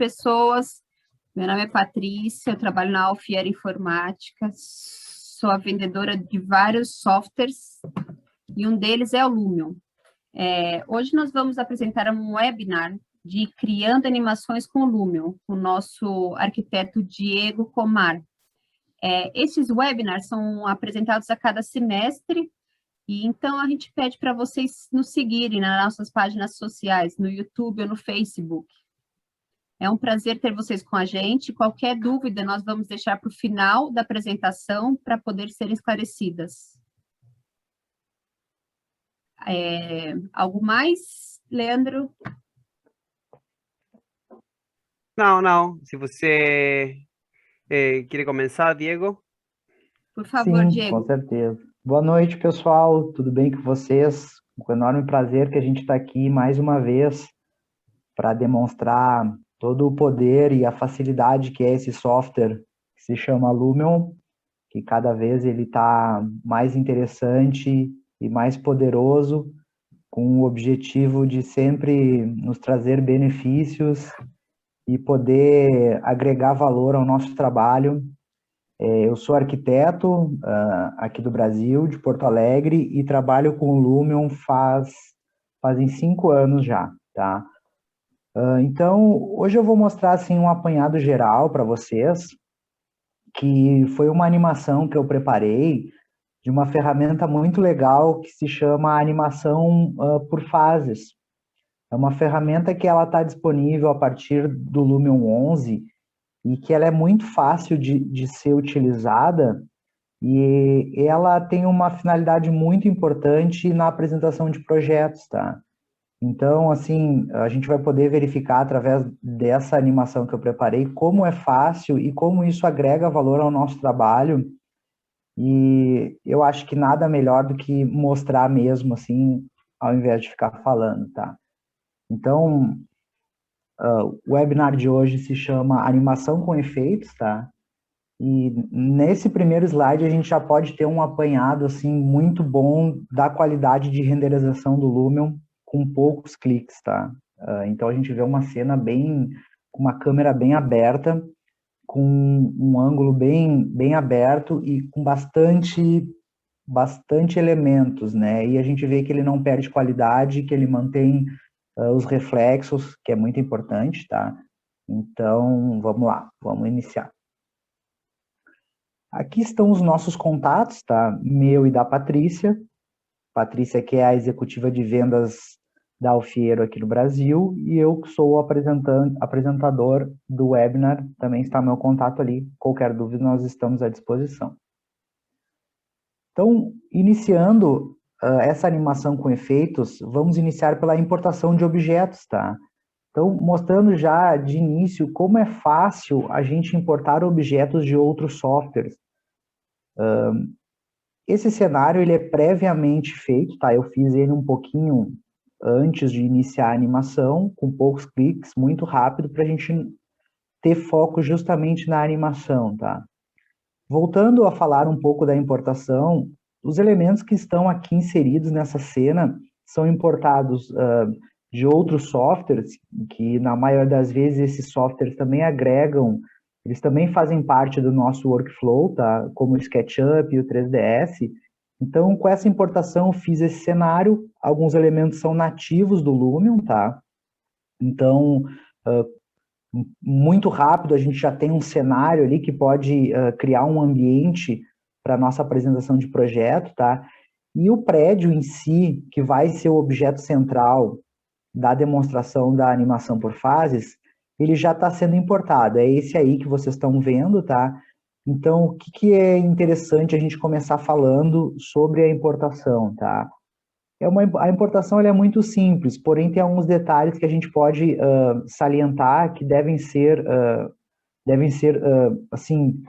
pessoas. Meu nome é Patrícia, eu trabalho na Alfiera Informática, sou a vendedora de vários softwares e um deles é o Lumion. Hoje nós vamos apresentar um webinar de Criando Animações com o Lumion, com o nosso arquiteto Diego Comar. Esses webinars são apresentados a cada semestre, e então a gente pede para vocês nos seguirem nas nossas páginas sociais, no YouTube ou no Facebook. É um prazer ter vocês com a gente. Qualquer dúvida nós vamos deixar para o final da apresentação para poder ser esclarecidas. Algo mais, Leandro? Não. Se você quer começar, Diego? Por favor, Sim, Diego. com certeza. Boa noite, pessoal. Tudo bem com vocês? Com enorme prazer que a gente está aqui mais uma vez para demonstrar todo o poder e a facilidade que é esse software que se chama Lumion, que cada vez ele está mais interessante e mais poderoso, com o objetivo de sempre nos trazer benefícios e poder agregar valor ao nosso trabalho. Eu sou arquiteto aqui do Brasil, de Porto Alegre, e trabalho com o Lumion fazem 5 anos já, tá? Então, hoje eu vou mostrar assim, um apanhado geral para vocês, que foi uma animação que eu preparei de uma ferramenta muito legal que se chama animação por fases. É uma ferramenta que ela está disponível a partir do Lumion 11 e que ela é muito fácil de ser utilizada, e ela tem uma finalidade muito importante na apresentação de projetos, tá? Então, assim, a gente vai poder verificar através dessa animação que eu preparei como é fácil e como isso agrega valor ao nosso trabalho, e eu acho que nada melhor do que mostrar mesmo, assim, ao invés de ficar falando, tá? Então, o webinar de hoje se chama Animação com Efeitos, tá? E nesse primeiro slide a gente já pode ter um apanhado assim muito bom da qualidade de renderização do Lumion com poucos cliques, tá? Então a gente vê uma cena com uma câmera bem aberta, com um ângulo bem aberto e com bastante elementos, né? E a gente vê que ele não perde qualidade, que ele mantém os reflexos, que é muito importante, tá? Então, vamos lá, vamos iniciar. Aqui estão os nossos contatos, tá? Meu e da Patrícia. Patrícia, que é a executiva de vendas da Alfiero aqui no Brasil, e eu que sou o apresentador do webinar, também está meu contato ali. Qualquer dúvida, nós estamos à disposição. Então, iniciando essa animação com efeitos, vamos iniciar pela importação de objetos, tá? Então, mostrando já de início como é fácil a gente importar objetos de outros softwares. Esse cenário ele é previamente feito, tá? Eu fiz ele um pouquinho antes de iniciar a animação, com poucos cliques, muito rápido, para a gente ter foco justamente na animação, tá? Voltando a falar um pouco da importação, os elementos que estão aqui inseridos nessa cena são importados de outros softwares, que na maioria das vezes esses softwares também agregam, eles também fazem parte do nosso workflow, tá? Como o SketchUp e o 3ds. Então, com essa importação, eu fiz esse cenário, alguns elementos são nativos do Lumion, tá? Então, muito rápido, a gente já tem um cenário ali que pode criar um ambiente para nossa apresentação de projeto, tá? E o prédio em si, que vai ser o objeto central da demonstração da animação por fases, ele já está sendo importado. É esse aí que vocês estão vendo, tá? Então, o que é interessante a gente começar falando sobre a importação, tá? A importação ela é muito simples, porém tem alguns detalhes que a gente pode salientar que devem ser assim,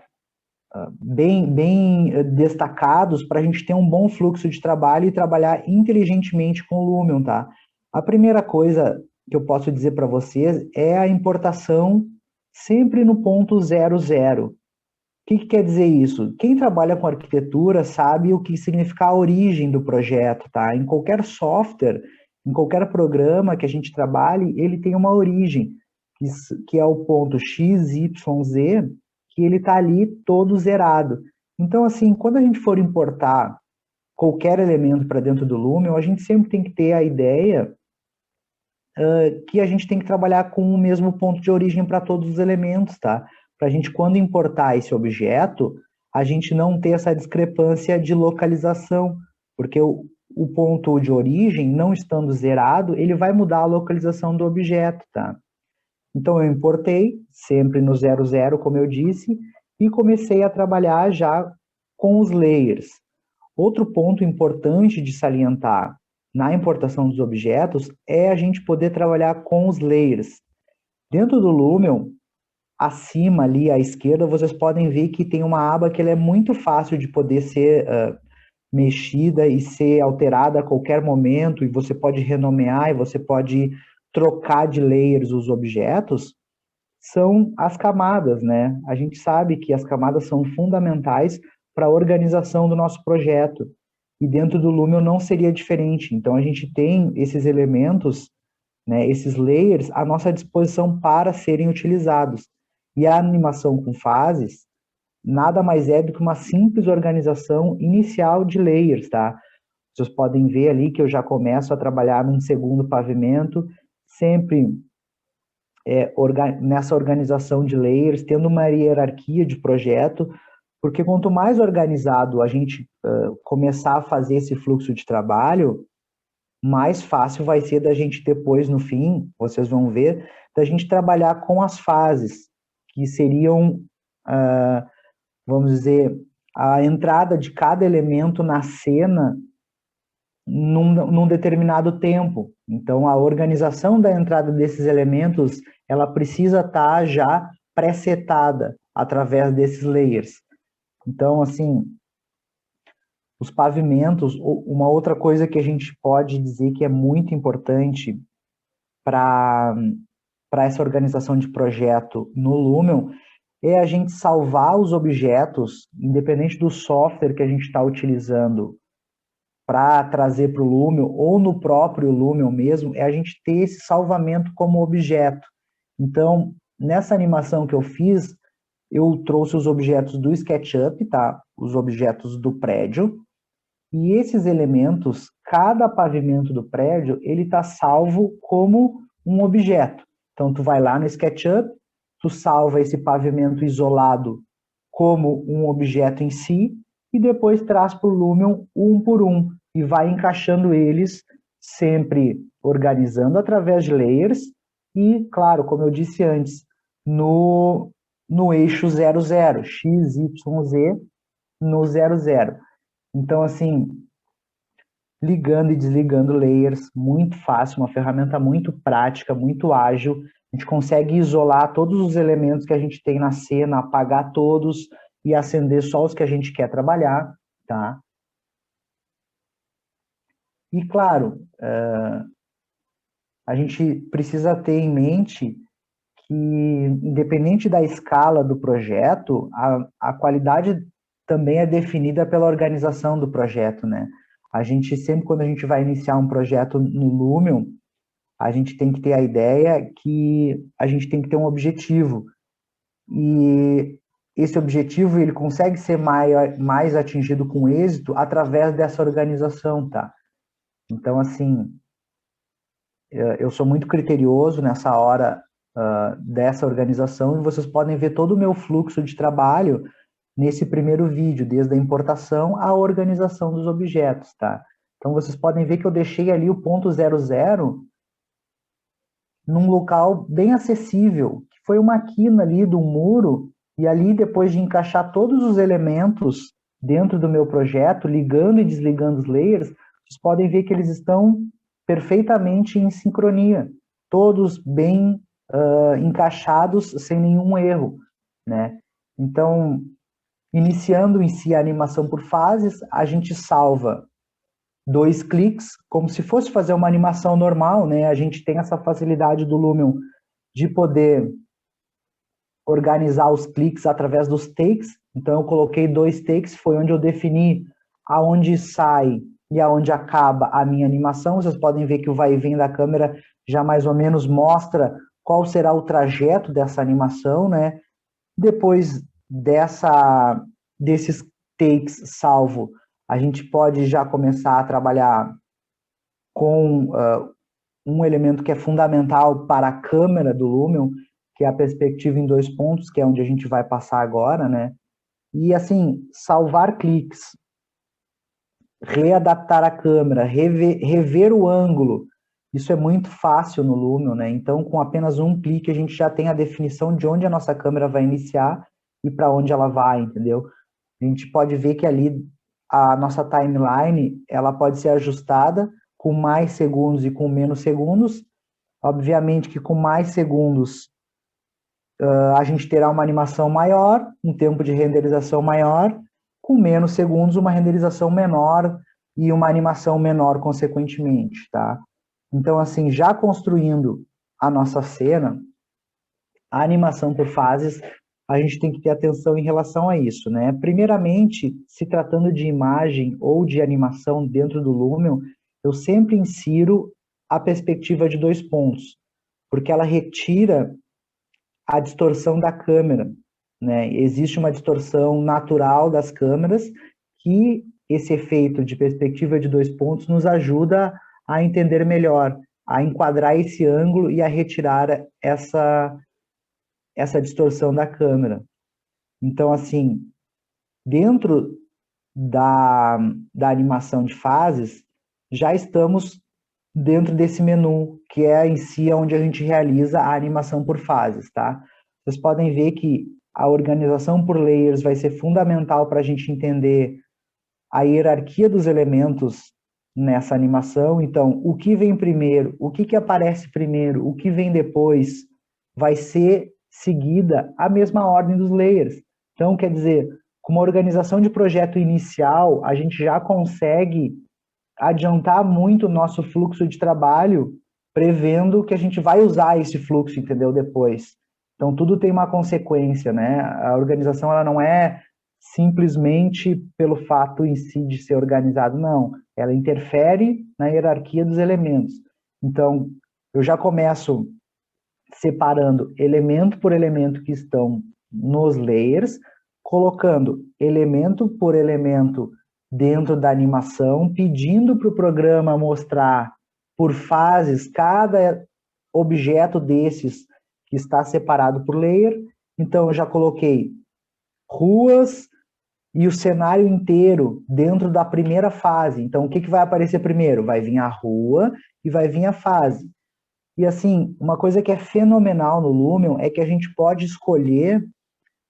bem destacados para a gente ter um bom fluxo de trabalho e trabalhar inteligentemente com o Lumion, tá? A primeira coisa que eu posso dizer para vocês é a importação sempre no ponto 00. O que quer dizer isso? Quem trabalha com arquitetura sabe o que significa a origem do projeto, tá? Em qualquer software, em qualquer programa que a gente trabalhe, ele tem uma origem. que é o ponto X, Y, Z, que ele está ali todo zerado. Então, assim, quando a gente for importar qualquer elemento para dentro do Lumion, a gente sempre tem que ter a ideia que a gente tem que trabalhar com o mesmo ponto de origem para todos os elementos, tá? Para a gente, quando importar esse objeto, a gente não ter essa discrepância de localização, porque o ponto de origem, não estando zerado, ele vai mudar a localização do objeto, tá? Então, eu importei, sempre no 00, como eu disse, e comecei a trabalhar já com os layers. Outro ponto importante de salientar na importação dos objetos é a gente poder trabalhar com os layers. Dentro do Lumion, acima ali à esquerda, vocês podem ver que tem uma aba que ela é muito fácil de poder ser mexida e ser alterada a qualquer momento, e você pode renomear, e você pode trocar de layers os objetos, são as camadas, né? A gente sabe que as camadas são fundamentais para a organização do nosso projeto, e dentro do Lumion não seria diferente. Então, a gente tem esses elementos, né, esses layers, à nossa disposição para serem utilizados. E a animação com fases nada mais é do que uma simples organização inicial de layers, tá? Vocês podem ver ali que eu já começo a trabalhar num segundo pavimento, sempre nessa organização de layers, tendo uma hierarquia de projeto, porque quanto mais organizado a gente começar a fazer esse fluxo de trabalho, mais fácil vai ser da gente depois, no fim, vocês vão ver, da gente trabalhar com as fases, que seriam, vamos dizer, a entrada de cada elemento na cena num determinado tempo. Então, a organização da entrada desses elementos, ela precisa estar já pré-setada através desses layers. Então, assim, os pavimentos, uma outra coisa que a gente pode dizer que é muito importante para essa organização de projeto no Lumion é a gente salvar os objetos, independente do software que a gente está utilizando para trazer para o Lumion, ou no próprio Lumion mesmo, é a gente ter esse salvamento como objeto. Então, nessa animação que eu fiz, eu trouxe os objetos do SketchUp, tá? Os objetos do prédio, e esses elementos, cada pavimento do prédio, ele está salvo como um objeto. Então, tu vai lá no SketchUp, tu salva esse pavimento isolado como um objeto em si, e depois traz para o Lumion um por um, e vai encaixando eles, sempre organizando através de layers, e, claro, como eu disse antes, no eixo 00, X, Y, Z, no 00. Então, assim, ligando e desligando layers, muito fácil, uma ferramenta muito prática, muito ágil. A gente consegue isolar todos os elementos que a gente tem na cena, apagar todos e acender só os que a gente quer trabalhar, tá? E, claro, a gente precisa ter em mente que, independente da escala do projeto, a qualidade também é definida pela organização do projeto, né? A gente sempre, quando a gente vai iniciar um projeto no Lumion, a gente tem que ter a ideia que a gente tem que ter um objetivo. E esse objetivo, ele consegue ser mais atingido com êxito através dessa organização, tá? Então, assim, eu sou muito criterioso nessa hora dessa organização, e vocês podem ver todo o meu fluxo de trabalho nesse primeiro vídeo, desde a importação à organização dos objetos, tá? Então, vocês podem ver que eu deixei ali o ponto 00 num local bem acessível, que foi uma quina ali do muro, e ali, depois de encaixar todos os elementos dentro do meu projeto, ligando e desligando os layers, vocês podem ver que eles estão perfeitamente em sincronia, todos bem encaixados, sem nenhum erro, né? Então, iniciando em si a animação por fases, a gente salva 2 cliques, como se fosse fazer uma animação normal, né? A gente tem essa facilidade do Lumion de poder organizar os cliques através dos takes. Então, eu coloquei 2 takes, foi onde eu defini aonde sai e aonde acaba a minha animação. Vocês podem ver que o vai e vem da câmera já mais ou menos mostra qual será o trajeto dessa animação, né? Depois desses takes salvo, a gente pode já começar a trabalhar com um elemento que é fundamental para a câmera do Lumion, que é a perspectiva em 2 pontos, que é onde a gente vai passar agora, né? E, assim, salvar cliques, readaptar a câmera, rever o ângulo, isso é muito fácil no Lumion, né? Então, com apenas um clique, a gente já tem a definição de onde a nossa câmera vai iniciar e para onde ela vai, entendeu? A gente pode ver que ali a nossa timeline, ela pode ser ajustada com mais segundos e com menos segundos. Obviamente que com mais segundos a gente terá uma animação maior, um tempo de renderização maior, com menos segundos uma renderização menor e uma animação menor consequentemente, tá? Então, assim, já construindo a nossa cena, a animação por fases, a gente tem que ter atenção em relação a isso, né? Primeiramente, se tratando de imagem ou de animação dentro do Lumion, eu sempre insiro a perspectiva de 2 pontos, porque ela retira a distorção da câmera, né? Existe uma distorção natural das câmeras que esse efeito de perspectiva de 2 pontos nos ajuda a entender melhor, a enquadrar esse ângulo e a retirar essa distorção da câmera. Então, assim, dentro da animação de fases, já estamos dentro desse menu, que é em si onde a gente realiza a animação por fases, tá? Vocês podem ver que a organização por layers vai ser fundamental para a gente entender a hierarquia dos elementos nessa animação. Então, o que vem primeiro, o que aparece primeiro, o que vem depois, vai ser seguida a mesma ordem dos layers. Então, quer dizer, com uma organização de projeto inicial, a gente já consegue adiantar muito o nosso fluxo de trabalho, prevendo que a gente vai usar esse fluxo, entendeu, depois. Então, tudo tem uma consequência, né? A organização, ela não é simplesmente pelo fato em si de ser organizado, não. Ela interfere na hierarquia dos elementos. Então, eu já começo separando elemento por elemento que estão nos layers, colocando elemento por elemento dentro da animação, pedindo para o programa mostrar por fases cada objeto desses que está separado por layer. Então, eu já coloquei ruas e o cenário inteiro dentro da primeira fase. Então, o que vai aparecer primeiro? Vai vir a rua e vai vir a fase. E, assim, uma coisa que é fenomenal no Lumion é que a gente pode escolher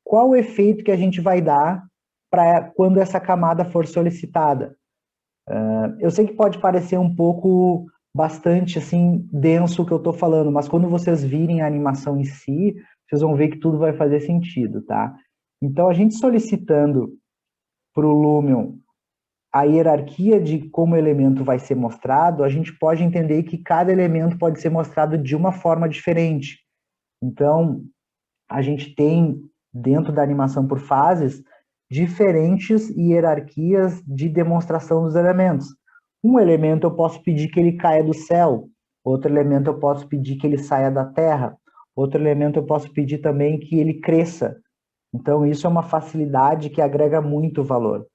qual o efeito que a gente vai dar para quando essa camada for solicitada. Eu sei que pode parecer um pouco bastante assim denso o que eu estou falando, mas quando vocês virem a animação em si, vocês vão ver que tudo vai fazer sentido, tá? Então, a gente solicitando para o Lumion a hierarquia de como o elemento vai ser mostrado, a gente pode entender que cada elemento pode ser mostrado de uma forma diferente. Então, a gente tem, dentro da animação por fases, diferentes hierarquias de demonstração dos elementos. Um elemento eu posso pedir que ele caia do céu, outro elemento eu posso pedir que ele saia da terra, outro elemento eu posso pedir também que ele cresça. Então, isso é uma facilidade que agrega muito valor.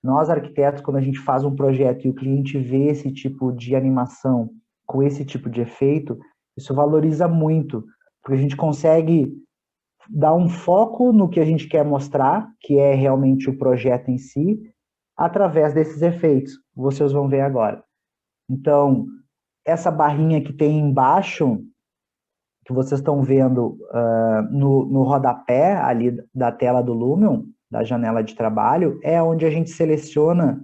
Nós, arquitetos, quando a gente faz um projeto e o cliente vê esse tipo de animação com esse tipo de efeito, isso valoriza muito, porque a gente consegue dar um foco no que a gente quer mostrar, que é realmente o projeto em si, através desses efeitos. Vocês vão ver agora. Então, essa barrinha que tem embaixo, que vocês estão vendo no rodapé ali da tela do Lumion, da janela de trabalho, é onde a gente seleciona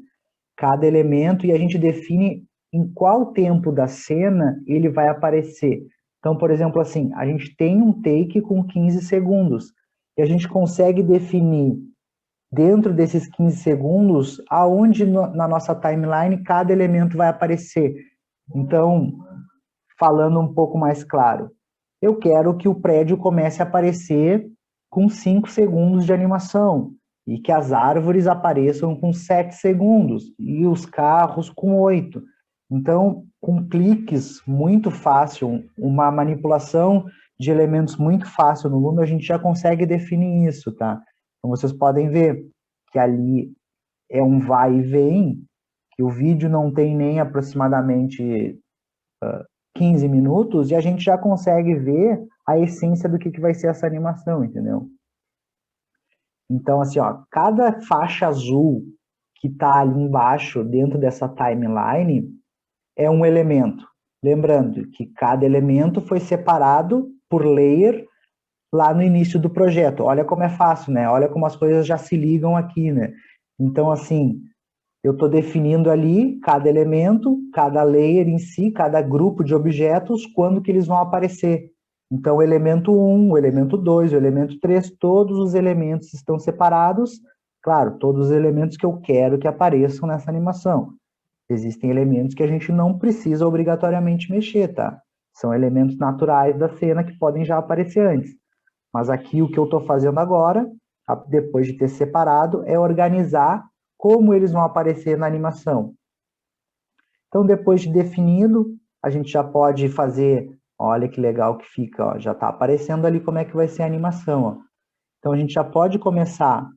cada elemento e a gente define em qual tempo da cena ele vai aparecer. Então, por exemplo, assim, a gente tem um take com 15 segundos e a gente consegue definir dentro desses 15 segundos aonde na nossa timeline cada elemento vai aparecer. Então, falando um pouco mais claro, eu quero que o prédio comece a aparecer com 5 segundos de animação e que as árvores apareçam com 7 segundos e os carros com 8. Então, com cliques, muito fácil, uma manipulação de elementos muito fácil no Lume, a gente já consegue definir isso, tá? Então, vocês podem ver que ali é um vai e vem, que o vídeo não tem nem aproximadamente 15 minutos, e a gente já consegue ver a essência do que vai ser essa animação, entendeu? Então, assim, ó, cada faixa azul que está ali embaixo, dentro dessa timeline, é um elemento. Lembrando que cada elemento foi separado por layer lá no início do projeto. Olha como é fácil, né? Olha como as coisas já se ligam aqui, né? Então, assim, eu estou definindo ali cada elemento, cada layer em si, cada grupo de objetos, quando que eles vão aparecer. Então, o elemento 1, o elemento 2, o elemento 3, todos os elementos estão separados. Claro, todos os elementos que eu quero que apareçam nessa animação. Existem elementos que a gente não precisa obrigatoriamente mexer, tá? São elementos naturais da cena que podem já aparecer antes. Mas aqui o que eu estou fazendo agora, depois de ter separado, é organizar como eles vão aparecer na animação. Então, depois de definido, a gente já pode fazer, olha que legal que fica, ó, já está aparecendo ali como é que vai ser a animação. Ó. Então, a gente já pode começar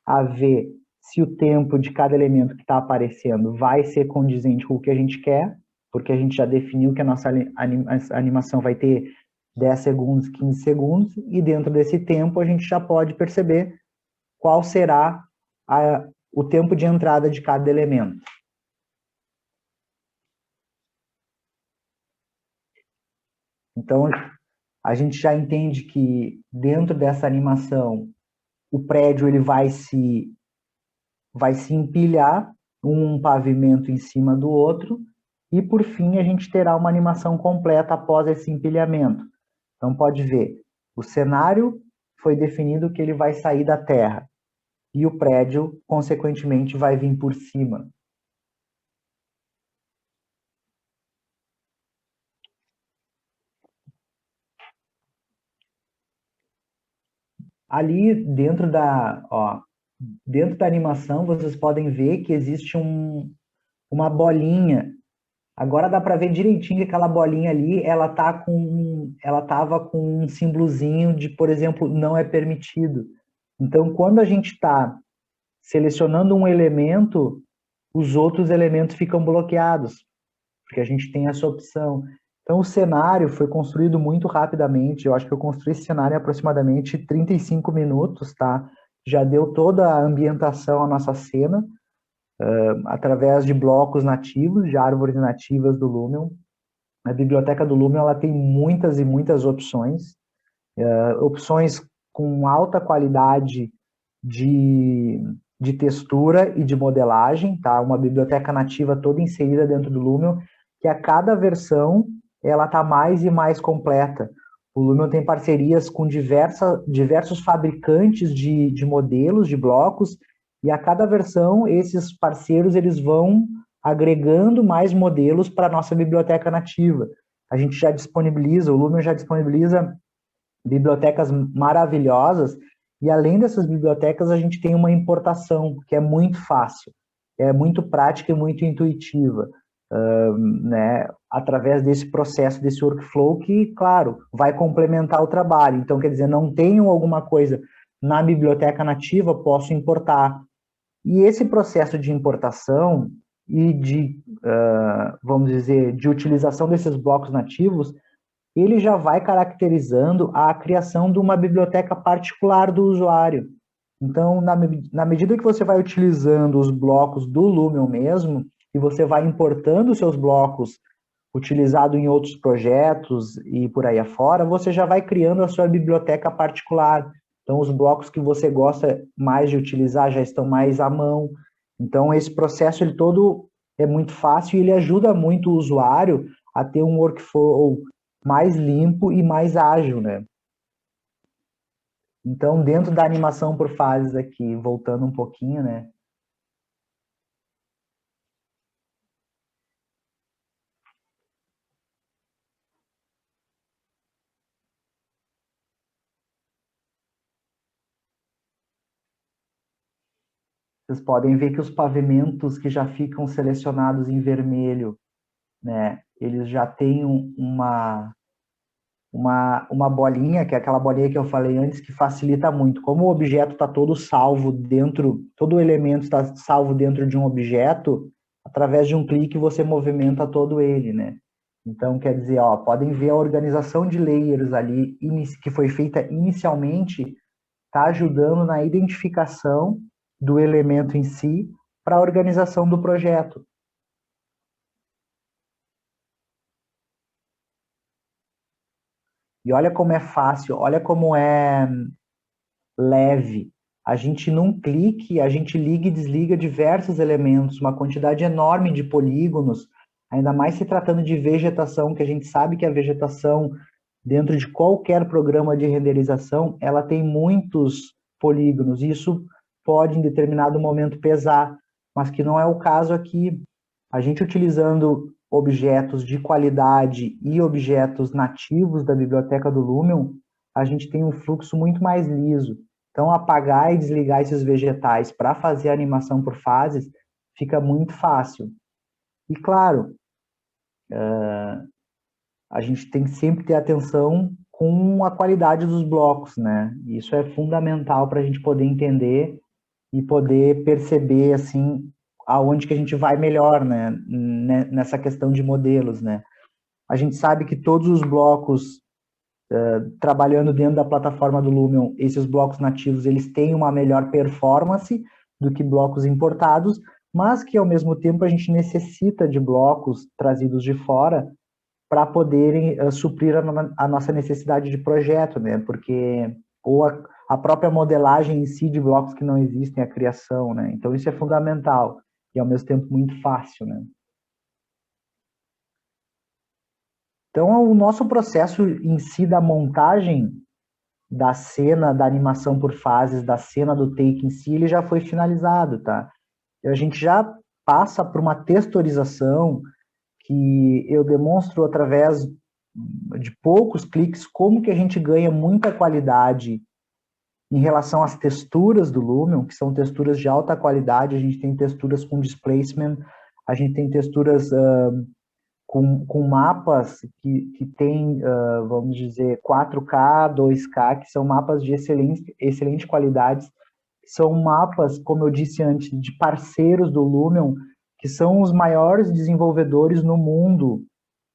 a ver se o tempo de cada elemento que está aparecendo vai ser condizente com o que a gente quer, porque a gente já definiu que a nossa animação vai ter 10 segundos, 15 segundos, e dentro desse tempo a gente já pode perceber qual será o tempo de entrada de cada elemento. Então, a gente já entende que dentro dessa animação, o prédio ele vai se empilhar um pavimento em cima do outro, e por fim a gente terá uma animação completa após esse empilhamento. Então pode ver, o cenário foi definido que ele vai sair da terra, e o prédio, consequentemente, vai vir por cima. Ali dentro da animação, vocês podem ver que existe uma bolinha. Agora dá para ver direitinho que aquela bolinha ali, ela tava com um símbolozinho de, por exemplo, não é permitido. Então, quando a gente está selecionando um elemento, os outros elementos ficam bloqueados, porque a gente tem essa opção. Então, o cenário foi construído muito rapidamente. Eu acho que eu construí esse cenário em aproximadamente 35 minutos, tá? Já deu toda a ambientação à nossa cena, através de blocos nativos, de árvores nativas do Lumion. A biblioteca do Lumion ela tem muitas e muitas opções, opções com alta qualidade de textura e de modelagem, tá? Uma biblioteca nativa toda inserida dentro do Lumion, que a cada versão ela está mais e mais completa. O Lumion tem parcerias com diversos fabricantes de modelos, de blocos, e a cada versão, esses parceiros eles vão agregando mais modelos para a nossa biblioteca nativa. A gente já disponibiliza, o Lumion já disponibiliza bibliotecas maravilhosas, e além dessas bibliotecas, a gente tem uma importação, que é muito fácil, é muito prática e muito intuitiva, né, através desse processo, desse workflow que, claro, vai complementar o trabalho. Então, quer dizer, não tenho alguma coisa na biblioteca nativa, posso importar. E esse processo de importação e vamos dizer, de utilização desses blocos nativos, ele já vai caracterizando a criação de uma biblioteca particular do usuário. Então, na medida que você vai utilizando os blocos do Lumion mesmo, e você vai importando os seus blocos utilizado em outros projetos e por aí afora, você já vai criando a sua biblioteca particular. Então, os blocos que você gosta mais de utilizar já estão mais à mão. Então, esse processo ele todo é muito fácil e ele ajuda muito o usuário a ter um workflow mais limpo e mais ágil, né? Então, dentro da animação por fases aqui, voltando um pouquinho, né? Vocês podem ver que os pavimentos que já ficam selecionados em vermelho, né? Eles já têm uma bolinha, que é aquela bolinha que eu falei antes, que facilita muito. Como o objeto está todo salvo dentro, todo o elemento está salvo dentro de um objeto, através de um clique você movimenta todo ele, né? Então, quer dizer, ó, podem ver a organização de layers ali, que foi feita inicialmente, está ajudando na identificação do elemento em si para a organização do projeto. E olha como é fácil, olha como é leve. A gente, num clique, a gente liga e desliga diversos elementos, uma quantidade enorme de polígonos, ainda mais se tratando de vegetação, que a gente sabe que a vegetação, dentro de qualquer programa de renderização, ela tem muitos polígonos. Isso pode, em determinado momento, pesar, mas que não é o caso aqui. A gente utilizando objetos de qualidade e objetos nativos da biblioteca do Lumion, a gente tem um fluxo muito mais liso. Então, apagar e desligar esses vegetais para fazer a animação por fases fica muito fácil. E, claro, a gente tem que sempre ter atenção com a qualidade dos blocos, né? Isso é fundamental para a gente poder entender e poder perceber, assim, aonde que a gente vai melhor, né? Nessa questão de modelos, né? A gente sabe que todos os blocos trabalhando dentro da plataforma do Lumion, esses blocos nativos, eles têm uma melhor performance do que blocos importados, mas que, ao mesmo tempo, a gente necessita de blocos trazidos de fora para poderem suprir a nossa necessidade de projeto, né? Porque ou a própria modelagem em si de blocos que não existem, a criação, né? Então, isso é fundamental e, ao mesmo tempo, muito fácil, né? Então, o nosso processo em si da montagem da cena, da animação por fases, da cena do take em si, ele já foi finalizado, tá? A gente já passa por uma texturização que eu demonstro através de poucos cliques como que a gente ganha muita qualidade em relação às texturas do Lumion, que são texturas de alta qualidade. A gente tem texturas com displacement, a gente tem texturas com mapas que tem, vamos dizer, 4K, 2K, que são mapas de excelente qualidade. São mapas, como eu disse antes, de parceiros do Lumion, que são os maiores desenvolvedores no mundo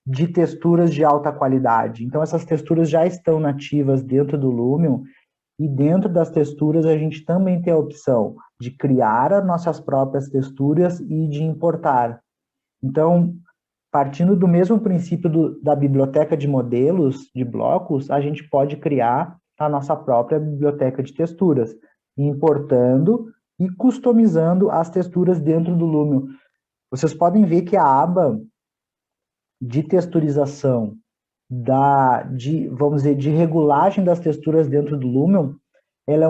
de texturas de alta qualidade. Então, essas texturas já estão nativas dentro do Lumion, e dentro das texturas a gente também tem a opção de criar as nossas próprias texturas e de importar. Então, partindo do mesmo princípio da biblioteca de modelos, de blocos, a gente pode criar a nossa própria biblioteca de texturas, importando e customizando as texturas dentro do Lumion. Vocês podem ver que a aba de texturização, vamos dizer, de regulagem das texturas dentro do Lumion, ela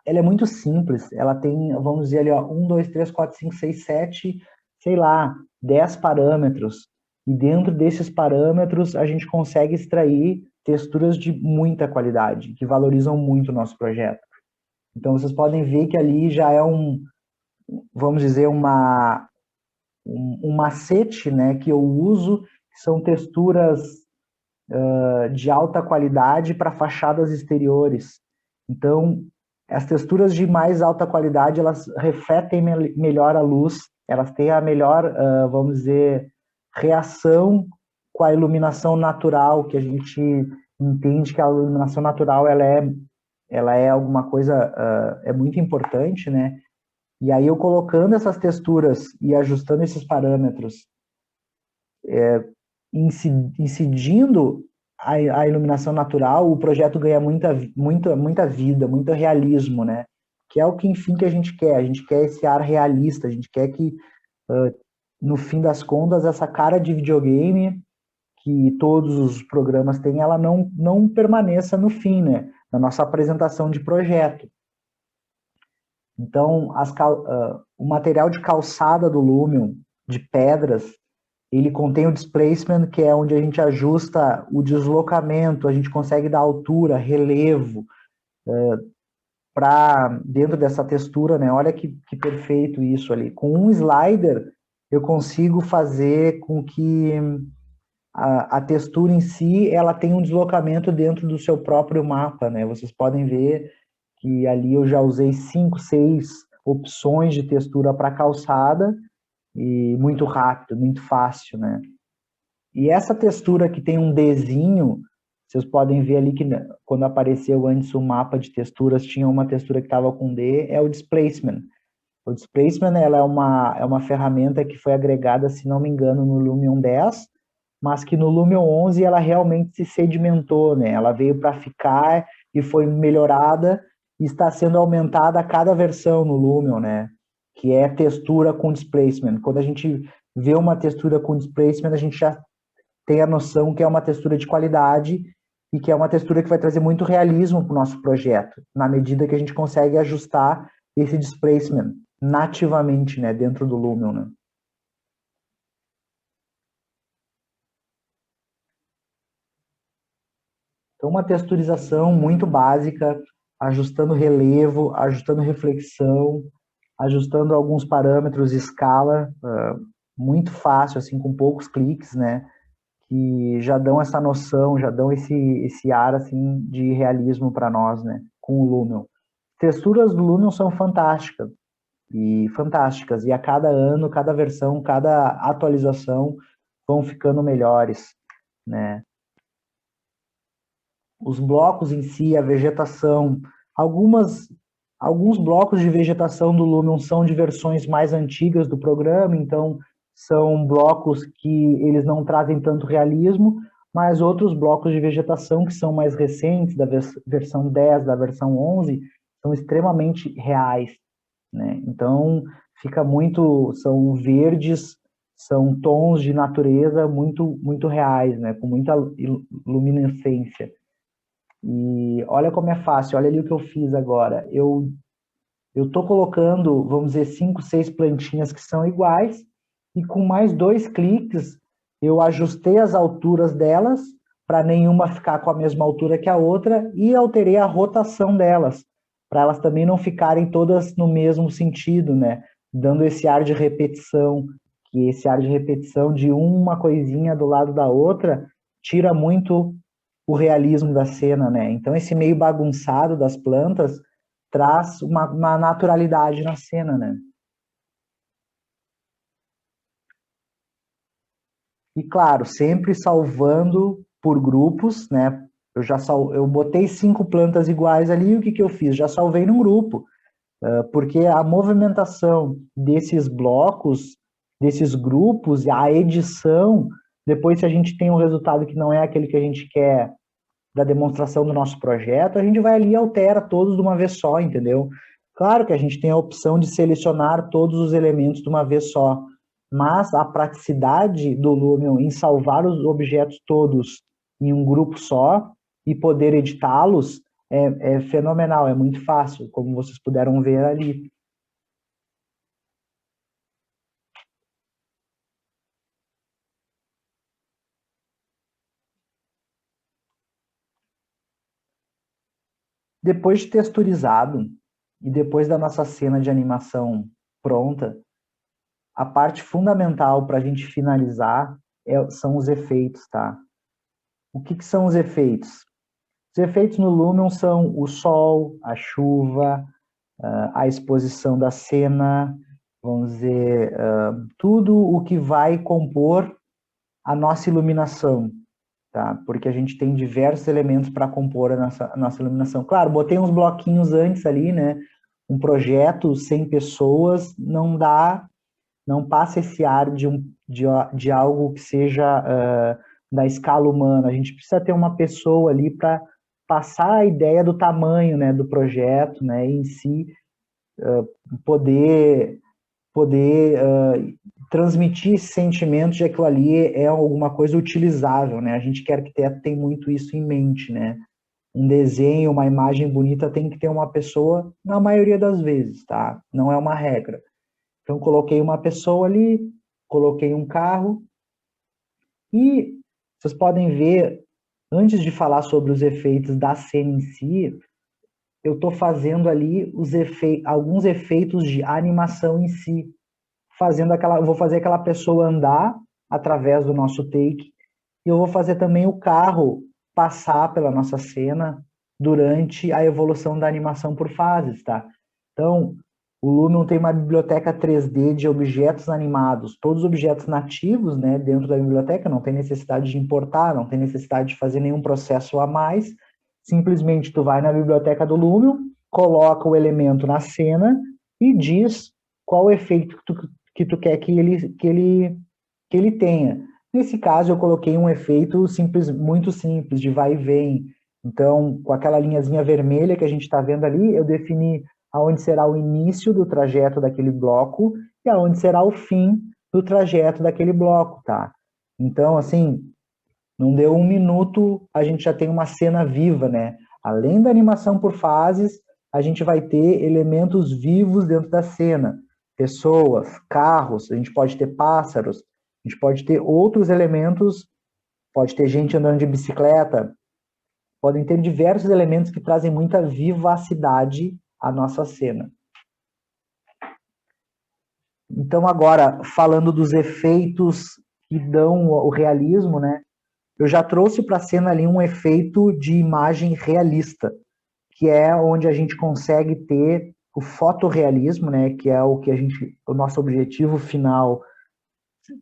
é muito simples. Ela tem, vamos dizer ali, ó, 1, 2, 3, 4, 5, 6, 7, sei lá, 10 parâmetros. E dentro desses parâmetros, a gente consegue extrair texturas de muita qualidade, que valorizam muito o nosso projeto. Então, vocês podem ver que ali já é vamos dizer, um macete, né, que eu uso, que são texturas de alta qualidade para fachadas exteriores. Então, as texturas de mais alta qualidade, elas refletem melhor a luz, elas têm a melhor, vamos dizer, reação com a iluminação natural, que a gente entende que a iluminação natural ela é alguma coisa, é muito importante, né? E aí eu colocando essas texturas e ajustando esses parâmetros, incidindo a iluminação natural, o projeto ganha muita vida, muito realismo, né? Que é o que, enfim, que a gente quer. A gente quer esse ar realista, a gente quer que, no fim das contas, essa cara de videogame que todos os programas têm, ela não permaneça no fim, né? Na nossa apresentação de projeto. Então, o material de calçada do Lumion, de pedras, ele contém o displacement, que é onde a gente ajusta o deslocamento, a gente consegue dar altura, relevo, para dentro dessa textura, né? Olha que perfeito isso ali. Com um slider, eu consigo fazer com que a textura em si, ela tem um deslocamento dentro do seu próprio mapa, né? Vocês podem ver que ali eu já usei 5, 6 opções de textura para calçada, e muito rápido, muito fácil, né? E essa textura que tem um Dzinho, vocês podem ver ali que quando apareceu antes o mapa de texturas, tinha uma textura que estava com D, é o Displacement. O Displacement, ela é uma ferramenta que foi agregada, se não me engano, no Lumion 10, mas que no Lumion 11 ela realmente se sedimentou, né? Ela veio para ficar e foi melhorada e está sendo aumentada a cada versão no Lumion, né? Que é textura com displacement. Quando a gente vê uma textura com displacement, a gente já tem a noção que é uma textura de qualidade e que é uma textura que vai trazer muito realismo para o nosso projeto, na medida que a gente consegue ajustar esse displacement nativamente, né, dentro do Lumion, né? Então, uma texturização muito básica, ajustando relevo, ajustando reflexão, ajustando alguns parâmetros, escala, muito fácil, assim, com poucos cliques, né? Que já dão essa noção, já dão esse ar, assim, de realismo para nós, né? Com o Lumion. Texturas do Lumion são fantásticas, e a cada ano, cada versão, cada atualização vão ficando melhores, né? Os blocos em si, a vegetação, alguns blocos de vegetação do Lumion são de versões mais antigas do programa, então são blocos que eles não trazem tanto realismo, mas outros blocos de vegetação que são mais recentes, da versão 10, da versão 11, são extremamente reais, né? Então fica muito, são verdes, são tons de natureza muito reais, né? Com muita luminescência. E olha como é fácil, olha ali o que eu fiz agora. Eu tô colocando, vamos dizer, 5, 6 plantinhas que são iguais, e com mais 2 cliques, eu ajustei as alturas delas, para nenhuma ficar com a mesma altura que a outra, e alterei a rotação delas, para elas também não ficarem todas no mesmo sentido, né? Dando esse ar de repetição, que esse ar de repetição de uma coisinha do lado da outra, tira muito o realismo da cena, né? Então esse meio bagunçado das plantas traz uma naturalidade na cena, né? E claro, sempre salvando por grupos, né? Eu botei 5 plantas iguais ali, e o que eu fiz? Já salvei num grupo, porque a movimentação desses blocos, desses grupos, a edição, depois se a gente tem um resultado que não é aquele que a gente quer da demonstração do nosso projeto, a gente vai ali e altera todos de uma vez só, entendeu? Claro que a gente tem a opção de selecionar todos os elementos de uma vez só, mas a praticidade do Lumion em salvar os objetos todos em um grupo só e poder editá-los é fenomenal, é muito fácil, como vocês puderam ver ali. Depois de texturizado e depois da nossa cena de animação pronta, a parte fundamental para a gente finalizar são os efeitos, tá? O que são os efeitos? Os efeitos no Lumion são o sol, a chuva, a exposição da cena, vamos dizer, tudo o que vai compor a nossa iluminação, tá? Porque a gente tem diversos elementos para compor a nossa iluminação. Claro, botei uns bloquinhos antes ali, né? Um projeto sem pessoas não dá, não passa esse ar de algo que seja da escala humana. A gente precisa ter uma pessoa ali para passar a ideia do tamanho, né, do projeto, né, em si, poder transmitir esse sentimento de que aquilo ali é alguma coisa utilizável, né? A gente que arquiteto tem muito isso em mente, né? Um desenho, uma imagem bonita tem que ter uma pessoa, na maioria das vezes, tá? Não é uma regra. Então, coloquei uma pessoa ali, coloquei um carro, e vocês podem ver, antes de falar sobre os efeitos da cena em si, eu estou fazendo ali alguns efeitos de animação em si, eu vou fazer aquela pessoa andar através do nosso take, e eu vou fazer também o carro passar pela nossa cena durante a evolução da animação por fases, tá? Então, o Lumion tem uma biblioteca 3D de objetos animados, todos os objetos nativos, né, dentro da biblioteca, não tem necessidade de importar, não tem necessidade de fazer nenhum processo a mais, simplesmente tu vai na biblioteca do Lumion, coloca o elemento na cena e diz qual o efeito que tu quer que ele tenha. Nesse caso, eu coloquei um efeito simples, muito simples, de vai e vem. Então, com aquela linhazinha vermelha que a gente está vendo ali, eu defini aonde será o início do trajeto daquele bloco e aonde será o fim do trajeto daquele bloco, tá? Então, assim, não deu um minuto, a gente já tem uma cena viva, né? Além da animação por fases, a gente vai ter elementos vivos dentro da cena. Pessoas, carros, a gente pode ter pássaros, a gente pode ter outros elementos, pode ter gente andando de bicicleta, podem ter diversos elementos que trazem muita vivacidade à nossa cena. Então, agora, falando dos efeitos que dão o realismo, né? Eu já trouxe para a cena ali um efeito de imagem realista, que é onde a gente consegue ter o fotorrealismo, né? Que é o nosso objetivo final,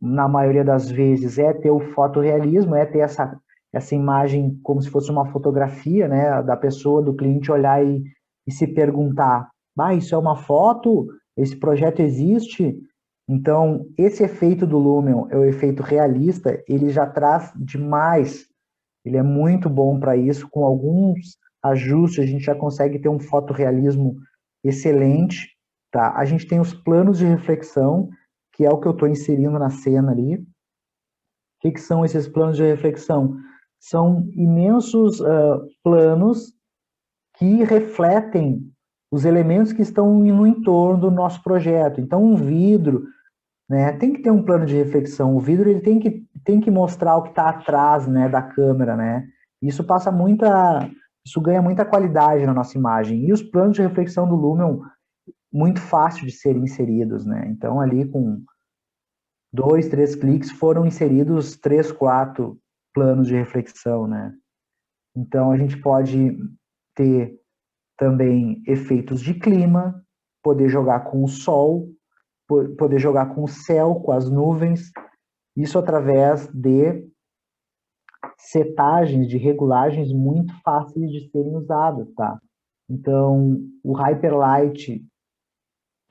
na maioria das vezes, é ter o fotorrealismo, é ter essa imagem como se fosse uma fotografia, né, da pessoa, do cliente olhar e se perguntar, isso é uma foto? Esse projeto existe? Então, esse efeito do Lumion é o efeito realista, ele já traz demais, ele é muito bom para isso, com alguns ajustes a gente já consegue ter um fotorrealismo excelente, tá? A gente tem os planos de reflexão, que é o que eu estou inserindo na cena ali. O que são esses planos de reflexão? São imensos planos que refletem os elementos que estão no entorno do nosso projeto. Então, um vidro, né, tem que ter um plano de reflexão. O vidro ele tem que mostrar o que está atrás, né, da câmera, né? Isso ganha muita qualidade na nossa imagem. E os planos de reflexão do Lumion, muito fácil de serem inseridos, né? Então, ali com 2, 3 cliques foram inseridos 3, 4 planos de reflexão, né? Então, a gente pode ter também efeitos de clima, poder jogar com o sol, poder jogar com o céu, com as nuvens, isso através de setagens, de regulagens muito fáceis de serem usadas, tá? Então, o Hyperlight,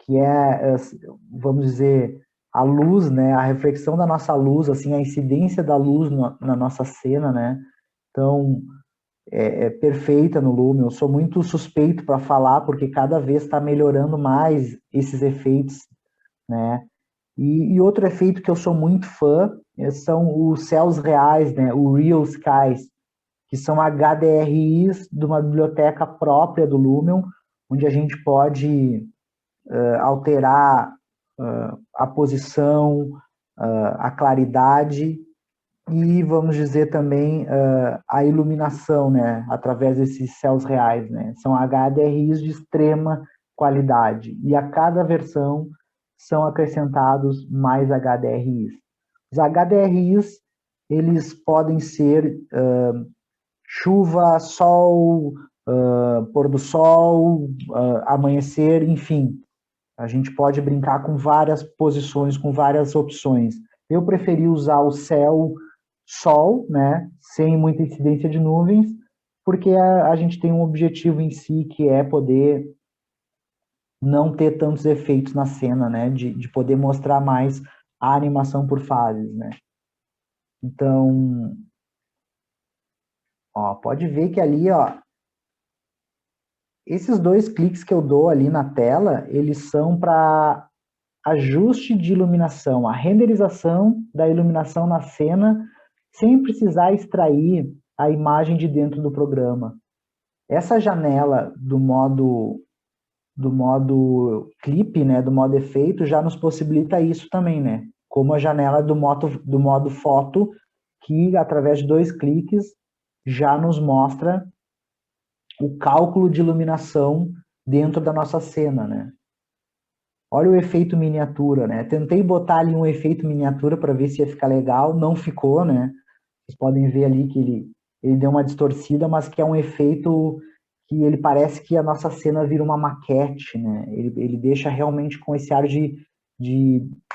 que é, vamos dizer, a luz, né, a reflexão da nossa luz, assim, a incidência da luz na nossa cena, né? Então, é perfeita no Lumion. Eu sou muito suspeito para falar, porque cada vez está melhorando mais esses efeitos, né? E outro efeito que eu sou muito fã são os céus reais, né? O Real Skies, que são HDRIs de uma biblioteca própria do Lumion, onde a gente pode alterar a posição, a claridade e, vamos dizer também, a iluminação, né, através desses céus reais, né? São HDRIs de extrema qualidade e a cada versão são acrescentados mais HDRIs. Os HDRIs, eles podem ser chuva, sol, pôr do sol, amanhecer, enfim. A gente pode brincar com várias posições, com várias opções. Eu preferi usar o céu, sol, né, sem muita incidência de nuvens, porque a gente tem um objetivo em si, que é poder não ter tantos efeitos na cena, né, de poder mostrar mais a animação por fases, né. Então, ó, pode ver que ali, ó, esses 2 cliques que eu dou ali na tela, eles são para ajuste de iluminação, a renderização da iluminação na cena, sem precisar extrair a imagem de dentro do programa. Essa janela do modo clip, né, do modo efeito, já nos possibilita isso também, né? Como a janela do modo foto, que através de 2 cliques já nos mostra o cálculo de iluminação dentro da nossa cena, né? Olha o efeito miniatura, né? Tentei botar ali um efeito miniatura para ver se ia ficar legal, não ficou, né? Vocês podem ver ali que ele deu uma distorcida, mas que é um efeito que ele parece que a nossa cena vira uma maquete, né? Ele deixa realmente com esse ar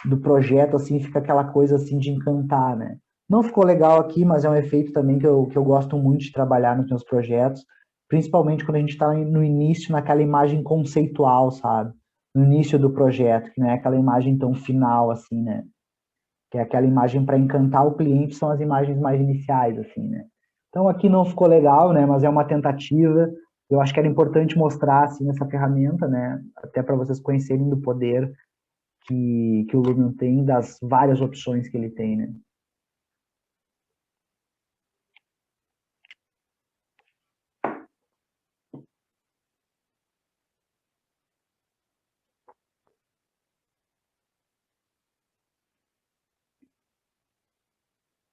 do projeto, assim, fica aquela coisa assim de encantar, né? Não ficou legal aqui, mas é um efeito também que eu gosto muito de trabalhar nos meus projetos, principalmente quando a gente está no início, naquela imagem conceitual, sabe? No início do projeto, que não é aquela imagem tão final, assim, né? Que é aquela imagem para encantar o cliente, são as imagens mais iniciais, assim, né? Então aqui não ficou legal, né? Mas é uma tentativa. Eu acho que era importante mostrar, assim, essa ferramenta, né? Até para vocês conhecerem do poder que o Lumion tem, das várias opções que ele tem, né?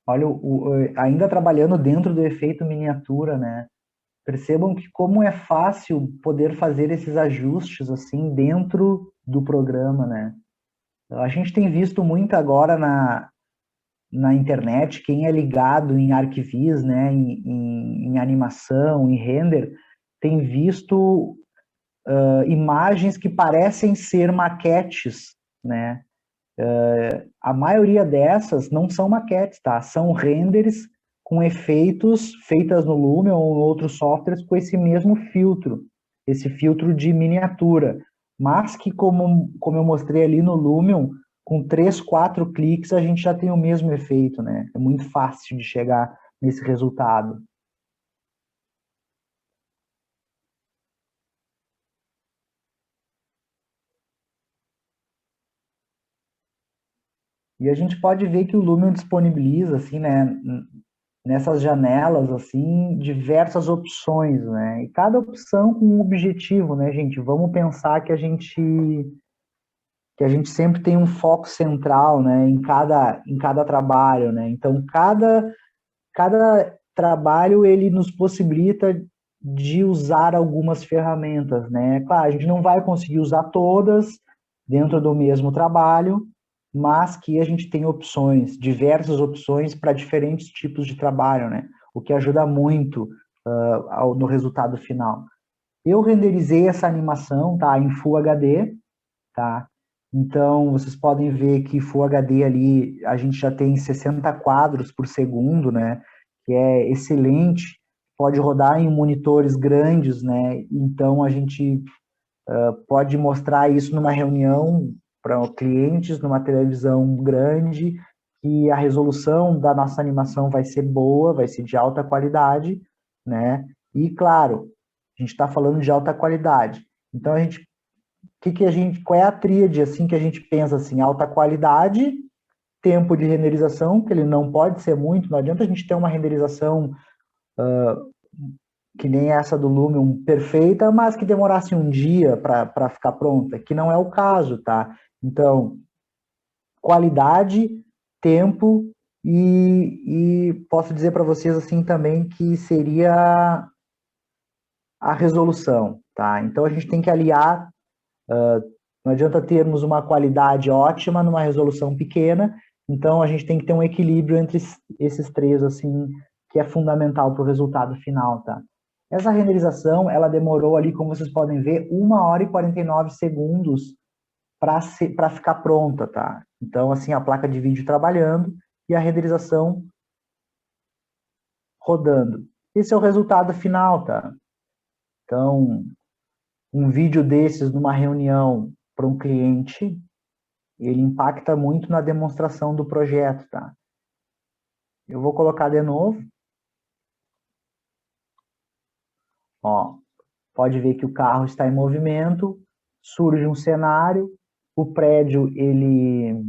Olha, ainda trabalhando dentro do efeito miniatura, né? Percebam que como é fácil poder fazer esses ajustes assim dentro do programa, né? A gente tem visto muito agora na internet, quem é ligado em ArcViz, né, em animação, em render, tem visto imagens que parecem ser maquetes, né? A maioria dessas não são maquetes, tá? São renders com efeitos feitas no Lumion ou outros softwares com esse mesmo filtro, esse filtro de miniatura, mas que como eu mostrei ali no Lumion, com 3, 4 cliques a gente já tem o mesmo efeito, né? É muito fácil de chegar nesse resultado. E a gente pode ver que o Lumion disponibiliza, assim, né, nessas janelas, assim, diversas opções, né? E cada opção com um objetivo, né, gente? Vamos pensar que a gente sempre tem um foco central, né, em cada trabalho, né? Então, cada trabalho, ele nos possibilita de usar algumas ferramentas, né? Claro, a gente não vai conseguir usar todas dentro do mesmo trabalho, mas que a gente tem opções, diversas opções para diferentes tipos de trabalho, né? O que ajuda muito no resultado final. Eu renderizei essa animação, tá, em Full HD, tá? Então, vocês podem ver que Full HD ali, a gente já tem 60 quadros por segundo, né? Que é excelente, pode rodar em monitores grandes, né? Então, a gente pode mostrar isso numa reunião para clientes, numa televisão grande, que a resolução da nossa animação vai ser boa, vai ser de alta qualidade, né? E, claro, a gente está falando de alta qualidade. Então, qual é a tríade assim que a gente pensa assim, alta qualidade, tempo de renderização, que ele não pode ser muito, não adianta a gente ter uma renderização que nem essa do Lumion perfeita, mas que demorasse um dia para ficar pronta, que não é o caso, tá? Então, qualidade, tempo e posso dizer para vocês assim também que seria a resolução, tá? Então a gente tem que aliar, não adianta termos uma qualidade ótima numa resolução pequena, então a gente tem que ter um equilíbrio entre esses três, assim, que é fundamental para o resultado final, tá? Essa renderização, ela demorou ali, como vocês podem ver, 1 hora e 49 segundos para ficar pronta, tá? Então, assim, a placa de vídeo trabalhando e a renderização rodando. Esse é o resultado final, tá? Então, um vídeo desses numa reunião para um cliente, ele impacta muito na demonstração do projeto, tá? Eu vou colocar de novo. Ó, pode ver que o carro está em movimento, surge um cenário, o prédio ele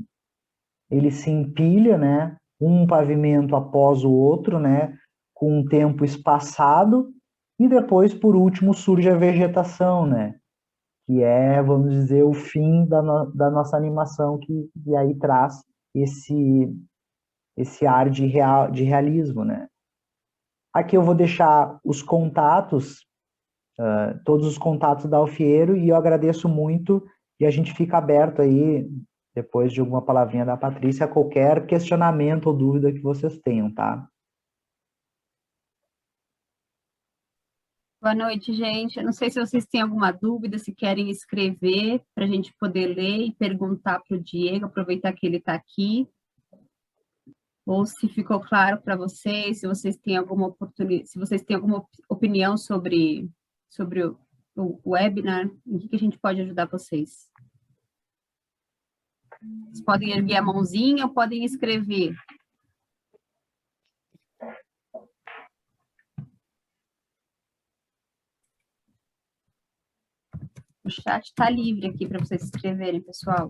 se empilha, né? Um pavimento após o outro, né? Com um tempo espaçado e depois, por último, surge a vegetação, né? Que é, vamos dizer, o fim da nossa animação que aí traz esse ar de realismo, né? Aqui eu vou deixar os contatos, todos os contatos da Alfiero, e eu agradeço muito, e a gente fica aberto aí, depois de alguma palavrinha da Patrícia, a qualquer questionamento ou dúvida que vocês tenham, tá? Boa noite, gente. Eu não sei se vocês têm alguma dúvida, se querem escrever para a gente poder ler e perguntar para o Diego, aproveitar que ele está aqui. Ou se ficou claro para vocês, se vocês têm alguma oportunidade, se vocês têm alguma opinião sobre o webinar, em que a gente pode ajudar vocês. Vocês podem erguer a mãozinha ou podem escrever. O chat está livre aqui para vocês escreverem, pessoal.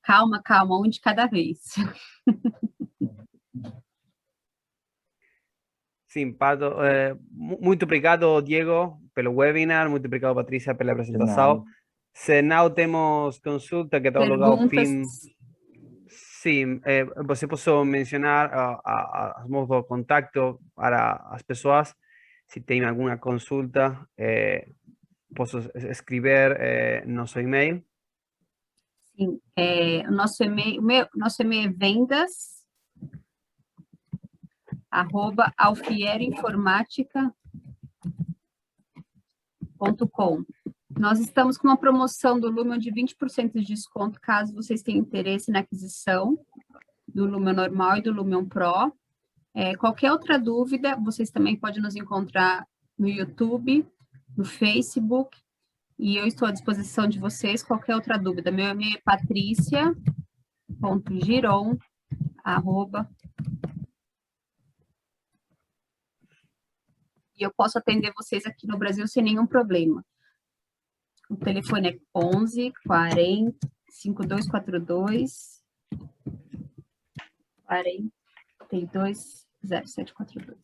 Calma, calma, um de cada vez. Sim, Pato, muito obrigado, Diego, pelo webinar, muito obrigado, Patrícia, pela apresentação. Se não temos consulta, que está logo ao fim. Sim, você pode mencionar os modos de contato para as pessoas. Se tem alguma consulta, posso escrever nosso e-mail. Sim, o nosso e-mail é vendas@alfierinformatica.com. Nós estamos com uma promoção do Lumion de 20% de desconto, caso vocês tenham interesse na aquisição do Lumion normal e do Lumion Pro. Qualquer outra dúvida, vocês também podem nos encontrar no YouTube, no Facebook, e eu estou à disposição de vocês. Qualquer outra dúvida, meu e-mail é patricia.giron, e eu posso atender vocês aqui no Brasil sem nenhum problema. O telefone é 11 40 5242 42 0742.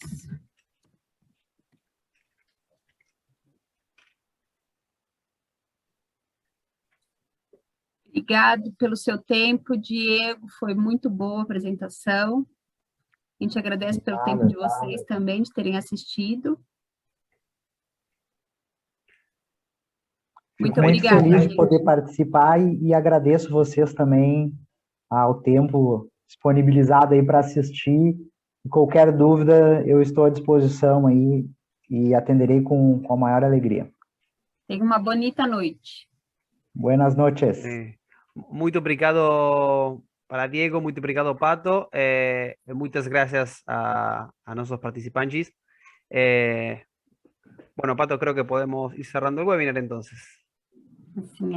Obrigado pelo seu tempo, Diego. Foi muito boa a apresentação. A gente agradece pelo tempo de vocês também, de terem assistido. Muito obrigada. Muito feliz de poder participar e agradeço vocês também ao tempo disponibilizado aí para assistir. Qualquer dúvida, eu estou à disposição aí e atenderei com a maior alegria. Tenha uma bonita noite. Buenas noches. Muito obrigado para Diego, muito obrigado, Pato. Muitas graças a nossos participantes. Bueno, Pato, creo que podemos ir cerrando el webinar entonces. Assim,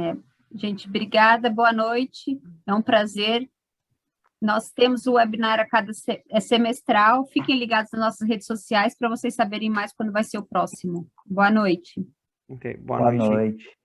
gente, obrigada, boa noite. É um prazer. Nós temos o webinar a cada semestral. Fiquem ligados nas nossas redes sociais para vocês saberem mais quando vai ser o próximo. Boa noite. Okay, boa noite.